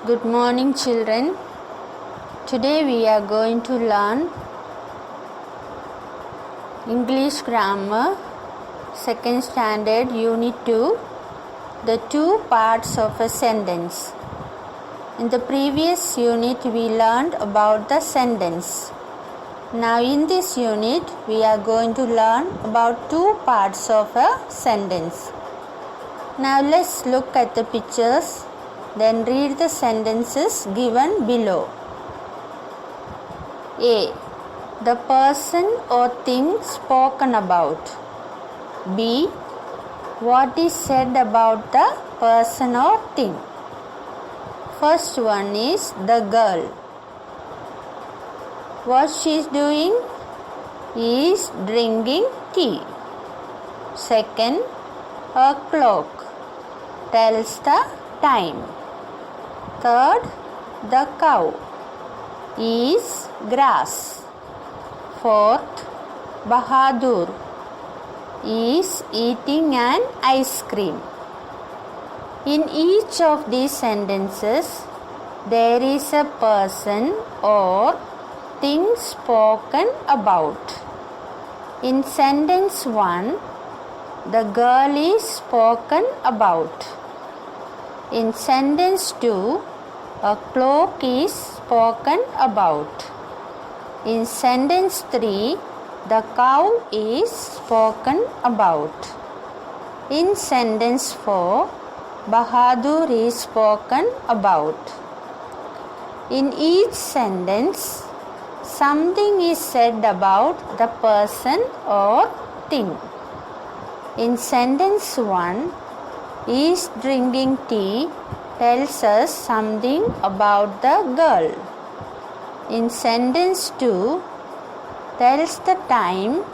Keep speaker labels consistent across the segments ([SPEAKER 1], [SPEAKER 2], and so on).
[SPEAKER 1] Good morning, children. Today we are going to learn English Grammar, 2nd Standard, Unit 2, the two parts of a sentence. In the previous unit, we learned about the sentence. Now, in this unit, we are going to learn about two parts of a sentence. Now, let's look at the pictures. Then read the sentences given below. A. The person or thing spoken about. B. What is said about the person or thing. First one is the girl. What she is doing is drinking tea. Second, a clock tells the time. Third, the cow is grass. Fourth, Bahadur is eating an ice cream. In each of these sentences, there is a person or thing spoken about. In sentence 1, the girl is spoken about. In sentence 2, a clock is spoken about. In sentence 3, the cow is spoken about. In sentence 4, Bahadur is spoken about. In each sentence, something is said about the person or thing. In sentence 1, is drinking tea tells us something about the girl. In sentence 2, tells the time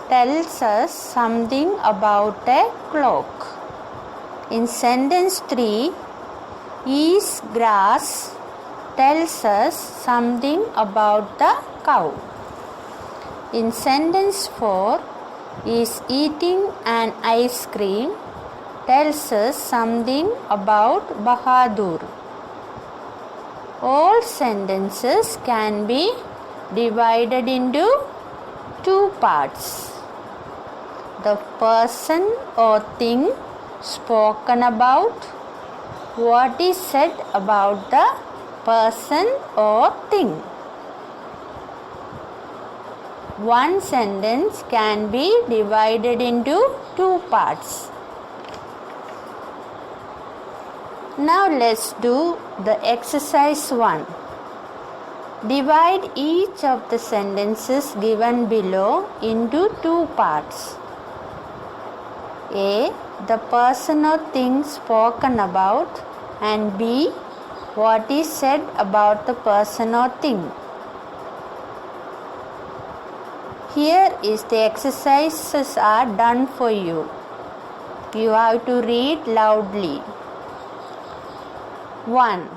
[SPEAKER 1] tells us something about a clock. In sentence 3, is grass tells us something about the cow. In sentence 4, is eating an ice cream tells us something about Bahadur. All sentences can be divided into two parts. The person or thing spoken about. What is said about the person or thing. One sentence can be divided into two parts. Now let's do the exercise 1. Divide each of the sentences given below into two parts. A. The person or thing spoken about, and B. What is said about the person or thing. Here is the exercises are done for you. You have to read loudly. 1.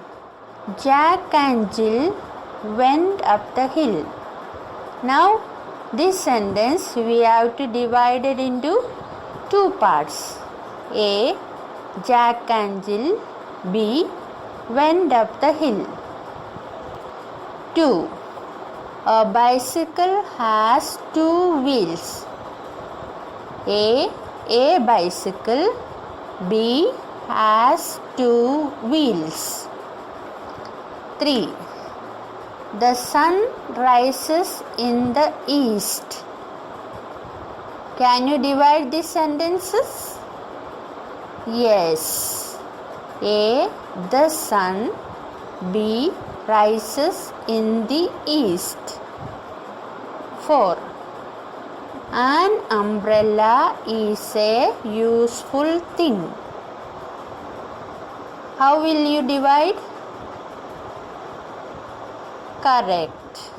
[SPEAKER 1] Jack and Jill went up the hill. Now, this sentence we have to divide it into two parts. A. Jack and Jill. B. Went up the hill. 2. A bicycle has two wheels. A bicycle. B has two wheels. 3. The sun rises in the east. Can you divide these sentences? Yes. A. The sun. B. Rises in the east. 4. An umbrella is a useful thing. How will you divide? Correct.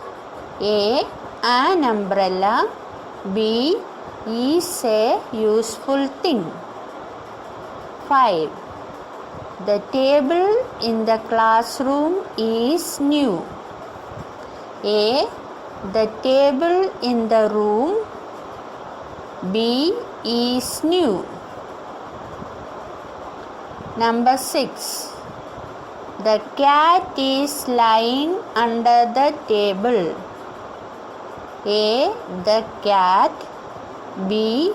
[SPEAKER 1] A. An umbrella. B. Is a useful thing. 5. The table in the classroom is new. A. The table in the room. B. Is new. Number 6. The cat is lying under the table. A. The cat. B.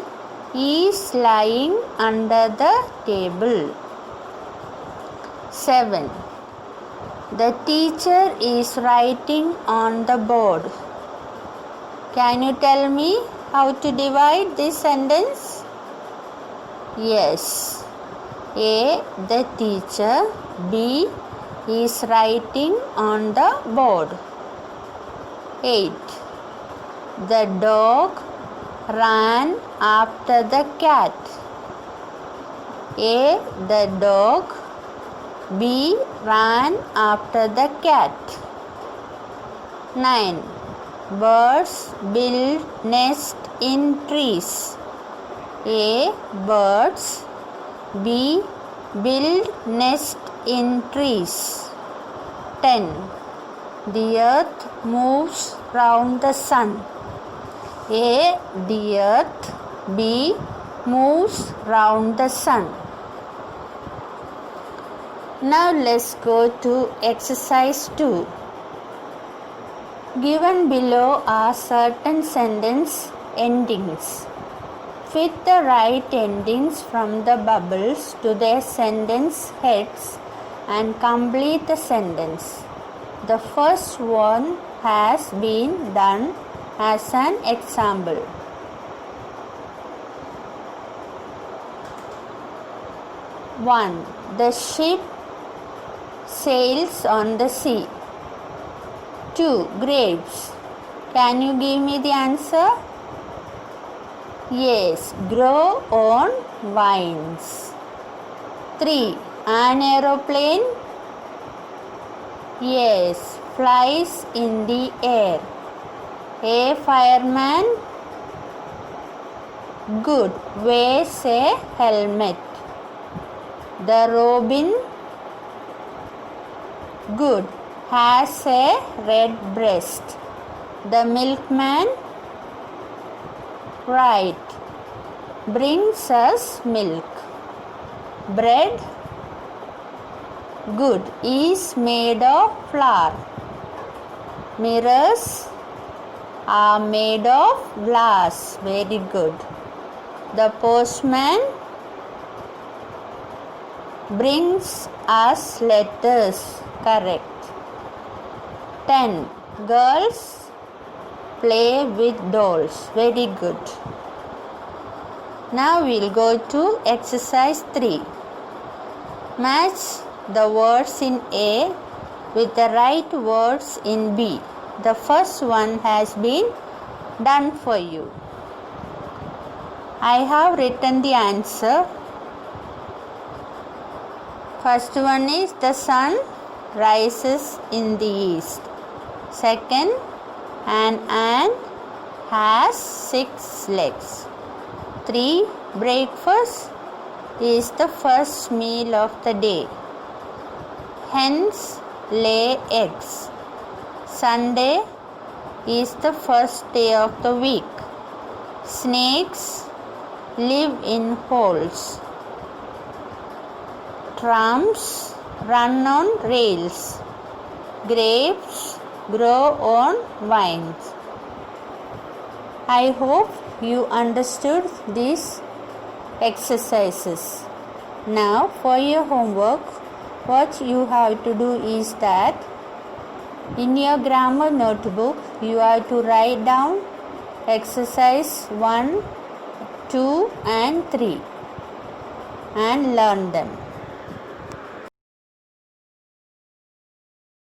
[SPEAKER 1] Is lying under the table. 7. The teacher is writing on the board. Can you tell me how to divide this sentence? Yes. A. The teacher. B. Is writing on the board. 8. The dog ran after the cat. A. The dog. B. Ran after the cat. 9. Birds build nest in trees. A. Birds. B. Build nest in trees. 10. The earth moves round the sun. A. The earth. B. Moves round the sun. Now let's go to exercise 2. Given below are certain sentence endings. Fit the right endings from the bubbles to their sentence heads and complete the sentence. The first one has been done as an example. 1. The ship sails on the sea. 2. Grapes. Can you give me the answer? Yes, grow on vines. 3. An aeroplane. Yes, flies in the air. A fireman. Good, wears a helmet. The robin. Good, has a red breast. The milkman. Right, brings us milk. Bread. Good, is made of flour. Mirrors are made of glass. Very good. The postman brings us letters. Correct. 10. Girls play with dolls. Very good. Now we'll go to exercise 3. Match the words in A with the right words in B. The first one has been done for you. I have written the answer. First one is the sun rises in the east. Second, an ant has 6 legs. 3. Breakfast is the first meal of the day. Hens lay eggs. Sunday is the first day of the week. Snakes live in holes. Trams run on rails. Grapes grow on vines. I hope you understood these exercises. Now for your homework, what you have to do is that in your grammar notebook you have to write down exercise 1, 2 and 3 and learn them.